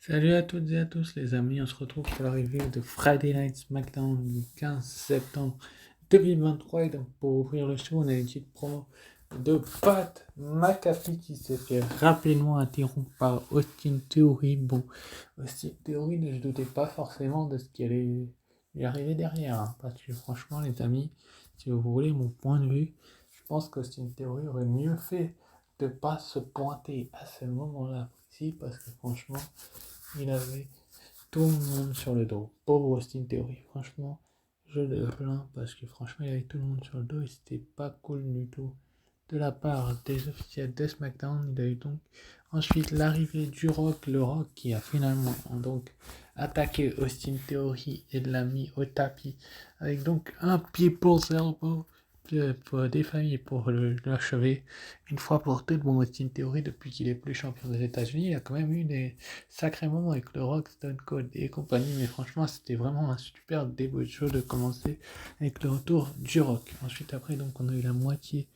Salut à toutes et à tous les amis, on se retrouve pour la review de Friday Night SmackDown du 15 septembre 2023 et donc pour ouvrir le show on a une petite promo de Pat McAfee qui s'est fait rapidement interrompre par Austin Theory. Bon, Austin Theory ne se doutait pas forcément de ce qui allait lui arriver derrière, hein, parce que franchement les amis, si vous voulez mon point de vue, je pense qu'Austin Theory aurait mieux fait de ne pas se pointer à ce moment-là précis parce que franchement il avait tout le monde sur le dos. Pauvre Austin Theory, franchement, je le plains parce que franchement, il avait tout le monde sur le dos et c'était pas cool du tout. De la part des officiels de SmackDown, il a eu donc ensuite l'arrivée du Rock, le Rock qui a finalement donc attaqué Austin Theory et l'a mis au tapis avec donc un People's Elbow pour des familles pour l'achever une fois pour toutes. Bon, Austin Theory, depuis qu'il est plus champion des États-Unis, il a quand même eu des sacrés moments avec le Rock, Stone Cold et compagnie, mais franchement, c'était vraiment un super début de show de commencer avec le retour du Rock. Ensuite, après, donc, on a eu la moitié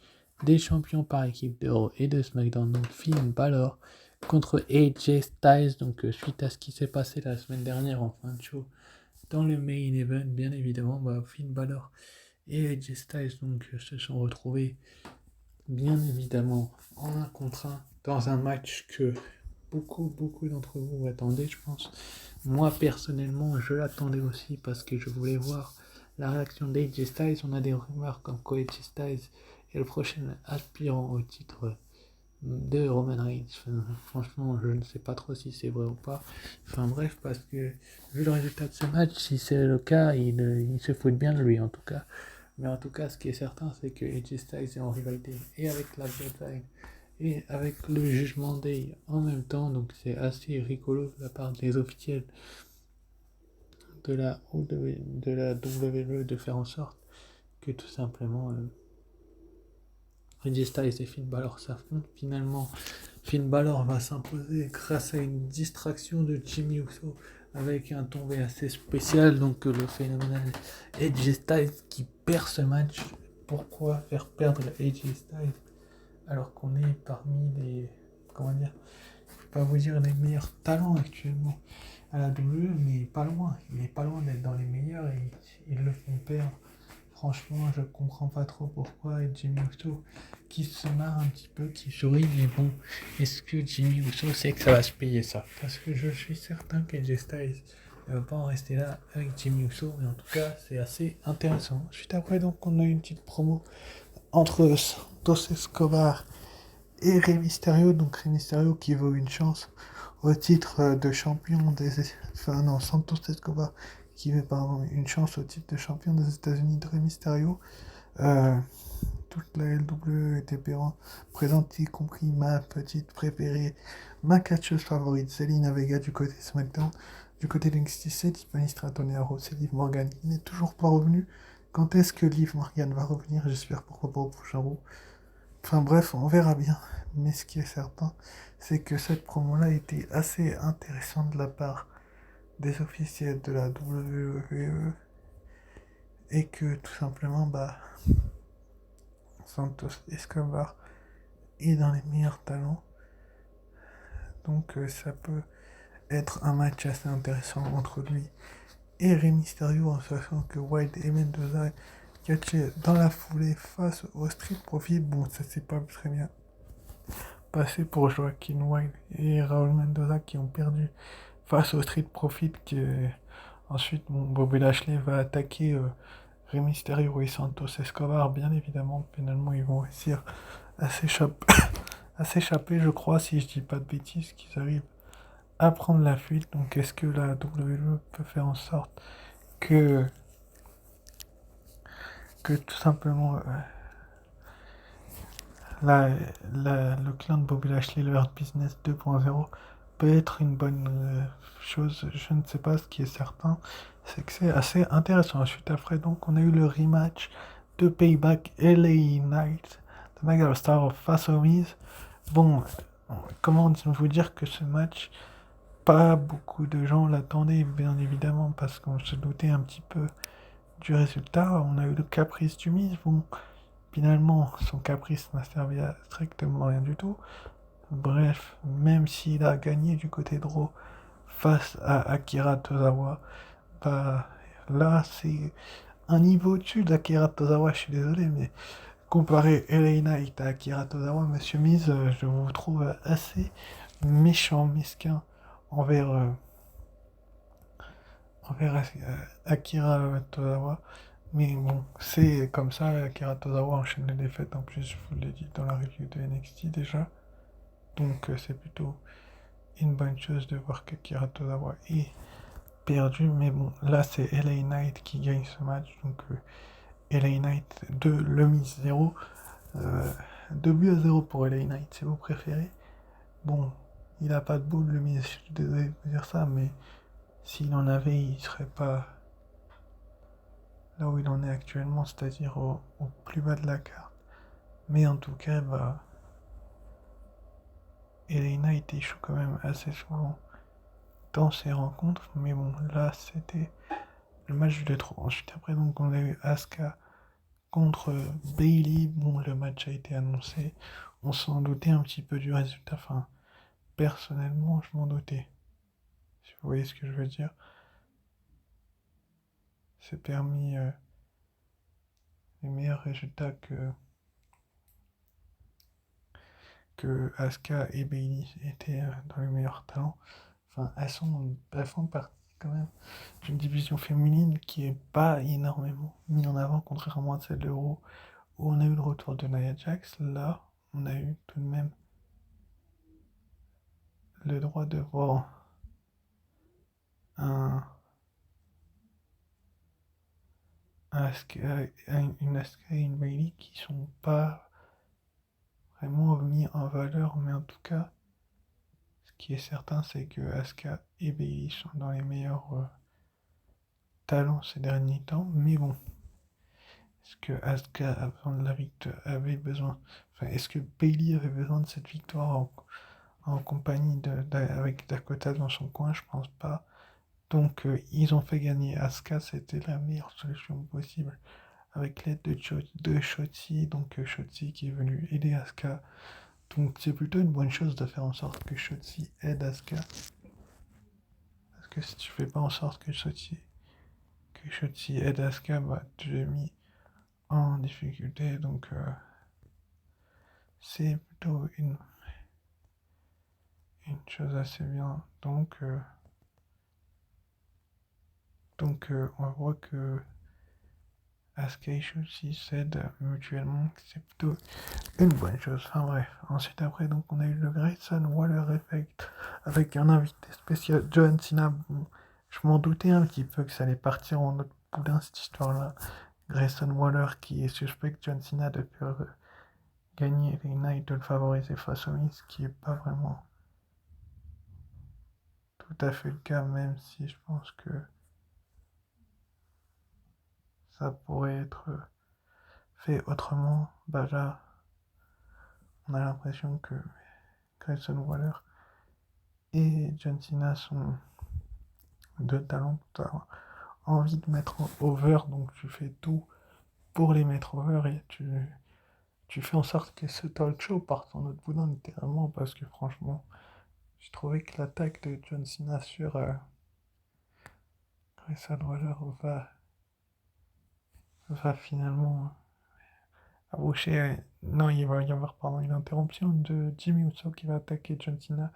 des champions par équipe de Raw et de SmackDown, donc Finn Balor contre AJ Styles, donc suite à ce qui s'est passé la semaine dernière en fin de show dans le main event, bien évidemment, Finn Balor et AJ Styles donc, se sont retrouvés bien évidemment en un contre un dans un match que beaucoup d'entre vous attendaient, je pense. Moi personnellement, je l'attendais aussi parce que je voulais voir la réaction d'AJ Styles. On a des rumeurs comme quoi AJ Styles est le prochain aspirant au titre de Roman Reigns. Enfin, franchement, je ne sais pas trop si c'est vrai ou pas. Enfin bref, parce que vu le résultat de ce match, si c'est le cas, il se fout bien de lui en tout cas. Mais en tout cas, ce qui est certain, c'est que AJ Styles est en rivalité et avec la Bloodline et avec le Jugement Day en même temps. Donc c'est assez rigolo de la part des officiels de la WWE de faire en sorte que tout simplement AJ Styles et Finn Balor s'affrontent. Finalement, Finn Balor va s'imposer grâce à une distraction de Jimmy Uso avec un tombé assez spécial. Donc le phénoménal AJ Styles qui perd ce match. Pourquoi faire perdre AJ Styles alors qu'on est parmi les, comment dire, je ne peux pas vous dire les meilleurs talents actuellement à la WWE, mais pas loin. Il est pas loin d'être dans les meilleurs et ils le font perdre. Franchement, je comprends pas trop pourquoi Jimmy Uso qui se marre un petit peu, qui sourit, mais bon, est-ce que Jimmy Uso sait que ça va se payer ça? Parce que je suis certain qu'AJ Styles ne va pas en rester là avec Jimmy Uso, mais en tout cas, c'est assez intéressant. Suite après, donc, on a une petite promo entre Santos Escobar et Rey Mysterio, donc Rey Mysterio qui vaut une chance au titre de champion des... Enfin non, Santos Escobar qui veut pardon, une chance au titre de champion des États-Unis de Rey Mysterio. Toute la LW était présente, y compris ma petite préférée, ma catcheuse favorite, Zelina Vega du côté SmackDown. Du côté de NXT, c'est Tiffany Stratton et Arrow, c'est Liv Morgan qui n'est toujours pas revenu. Quand est-ce que Liv Morgan va revenir? J'espère pourquoi pas au prochain Raw. Enfin bref, on verra bien. Mais ce qui est certain, c'est que cette promo-là était assez intéressante de la part des officiels de la WWE et que tout simplement, Santos Escobar est dans les meilleurs talents. Donc ça peut être un match assez intéressant entre lui et Rey Mysterio, en sachant que Wilde et Mendoza catché dans la foulée face au Street Profit. Bon, ça s'est pas très bien passé pour Joaquin Wilde et Raúl Mendoza qui ont perdu face au Street Profit. Ensuite, Bobby Lashley va attaquer Rey Mysterio et Santos Escobar. Bien évidemment, finalement, ils vont réussir à s'échapper, je crois, si je dis pas de bêtises, qu'ils arrivent à prendre la fuite. Donc, est-ce que la WWE peut faire en sorte que tout simplement le clan de Bobby Lashley, le Hurt Business 2.0, peut être une bonne chose? Je ne sais pas. Ce qui est certain, c'est que c'est assez intéressant. Ensuite, après, donc, on a eu le rematch de Payback LA Knight, de Mega Star of face aux Miz. Bon, comment vous dire que ce match, pas beaucoup de gens l'attendaient, bien évidemment, parce qu'on se doutait un petit peu du résultat. On a eu le caprice du Miz. Bon, finalement, son caprice n'a servi à strictement rien du tout. Bref, même s'il a gagné du côté de Raw face à Akira Tozawa. Bah, là, c'est un niveau au-dessus d'Akira Tozawa, je suis désolé, mais comparer LA Knight à Akira Tozawa, Monsieur Miz, je vous trouve assez méchant, mesquin envers, Akira Tozawa. Mais bon, c'est comme ça, Akira Tozawa enchaîne les défaites, en plus, je vous l'ai dit dans la review de NXT déjà. Donc c'est plutôt une bonne chose de voir qu'Akira Tozawa est perdu. Mais bon, là c'est LA Knight qui gagne ce match. Donc LA Knight 2, le Miz 0. 2 buts à 0 pour LA Knight, si vous préférez. Bon, il n'a pas de boule, le Miz, je suis désolé de vous dire ça, mais s'il en avait, il serait pas là où il en est actuellement, c'est-à-dire au plus bas de la carte. Mais en tout cas, bah, LA Knight échoue quand même assez souvent dans ses rencontres, mais bon, là c'était le match de trop. Ensuite, après, donc, on a eu Asuka contre Bayley. Bon, le match a été annoncé, on s'en doutait un petit peu du résultat. Enfin, personnellement, je m'en doutais. Si vous voyez ce que je veux dire, c'est permis les meilleurs résultats que Asuka et Bayley étaient dans les meilleurs talents. Enfin, elles font partie quand même d'une division féminine qui est pas énormément mise en avant, contrairement à celle de Raw, où on a eu le retour de Nia Jax. Là, on a eu tout de même le droit de voir un, une Asuka et une Bayley qui sont pas vraiment mis en valeur, mais en tout cas, ce qui est certain, c'est que Asuka et Bayley sont dans les meilleurs talents ces derniers temps. Mais bon, est-ce que Asuka a besoin de la victoire, avait besoin, enfin, est-ce que Bayley avait besoin de cette victoire en compagnie avec Dakota dans son coin? Je pense pas. Donc ils ont fait gagner Asuka, c'était la meilleure solution possible avec l'aide de Shotzi, donc Shotzi qui est venu aider Asuka. Donc c'est plutôt une bonne chose de faire en sorte que Shotzi aide Asuka. Parce que si tu fais pas en sorte que Shotzi aide Asuka, bah tu es mis en difficulté. Donc c'est plutôt une chose assez bien. Donc on voit que Asuka et Shotzi s'aident mutuellement, c'est plutôt une bonne chose. Enfin bref, ensuite après donc on a eu le Grayson Waller Effect avec un invité spécial John Cena. Bon, je m'en doutais un petit peu que ça allait partir en autre boudin cette histoire-là. Grayson Waller qui est suspect John Cena de faire gagner les Nights, de le favoriser face au Miz, ce qui est pas vraiment tout à fait le cas, même si je pense que ça pourrait être fait autrement. Bah là, on a l'impression que Grayson Waller et John Cena sont deux talents que tu as envie de mettre over, donc tu fais tout pour les mettre over et tu fais en sorte que ce talk show parte en autre boudin littéralement, parce que franchement, j'ai trouvé que l'attaque de John Cena sur Grayson Waller va finalement aboucher. Non, il va y avoir pardon, une interruption de Jimmy Uso qui va attaquer John Cena.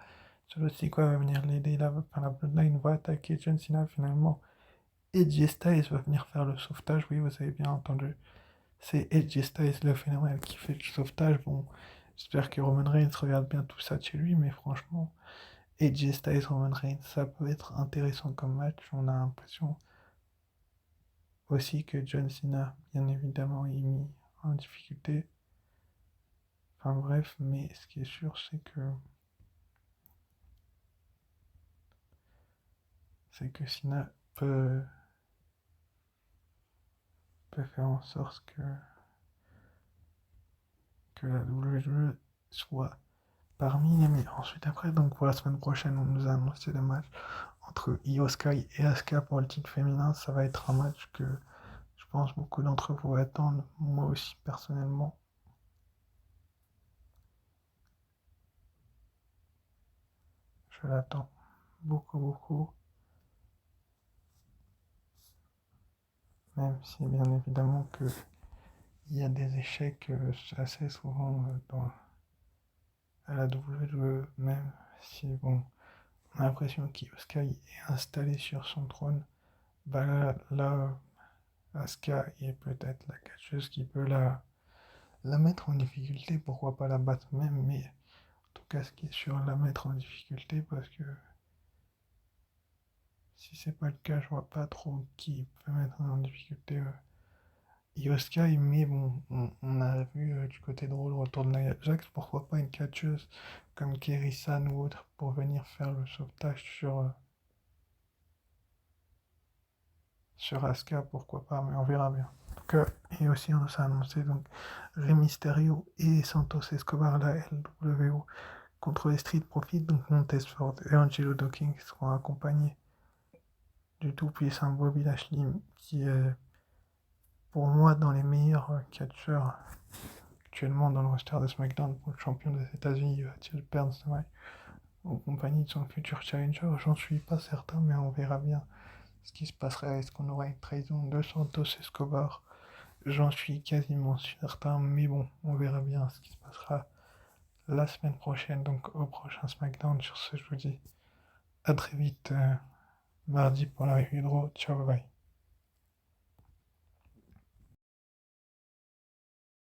Celui-ci quoi va venir l'aider, la Bloodline va attaquer John Cena finalement. AJ Styles va venir faire le sauvetage, oui, vous avez bien entendu. C'est AJ Styles le phénomène qui fait le sauvetage. Bon, j'espère que Roman Reigns regarde bien tout ça de chez lui, mais franchement, AJ Styles, Roman Reigns, ça peut être intéressant comme match. On a l'impression aussi que John Cena, bien évidemment, est mis en difficulté. Enfin bref, mais ce qui est sûr, c'est que Cena peut faire en sorte que la WWE soit parmi les meilleurs. Ensuite, après, donc pour la semaine prochaine, on nous a annoncé le match entre Io Sky et Asuka pour le titre féminin. Ça va être un match que je pense beaucoup d'entre vous attendent, moi aussi personnellement. Je l'attends beaucoup, beaucoup. Même si bien évidemment que il y a des échecs assez souvent à la WWE, même si bon, on a l'impression qu'Asuka est installé sur son trône. Bah là, Asuka est peut-être la catcheuse qui peut la mettre en difficulté, pourquoi pas la battre même, mais en tout cas ce qui est sûr, la mettre en difficulté parce que si c'est pas le cas, je vois pas trop qui peut mettre en difficulté Io Sky, mais bon, on a vu du côté drôle le retour de Nia Jax, pourquoi pas une catcheuse comme Kerry-San ou autre pour venir faire le sauvetage sur Asuka, pourquoi pas, mais on verra bien. Donc, et aussi on s'est annoncé donc Rey Mysterio et Santos Escobar, la LWO, contre les Street Profits, donc Montez Ford et Angelo Dawkins qui seront accompagnés du tout-puissant Bobby Lashley, qui est pour moi dans les meilleurs catcheurs actuellement dans le roster de SmackDown pour le champion des États-Unis, va-t-il perdre ce match en compagnie de son futur challenger? J'en suis pas certain, mais on verra bien ce qui se passerait. Est-ce qu'on aura une trahison de Santos Escobar? J'en suis quasiment certain, mais bon, on verra bien ce qui se passera la semaine prochaine, donc au prochain SmackDown. Sur ce, je vous dis à très vite mardi pour la review de Raw. Ciao, bye.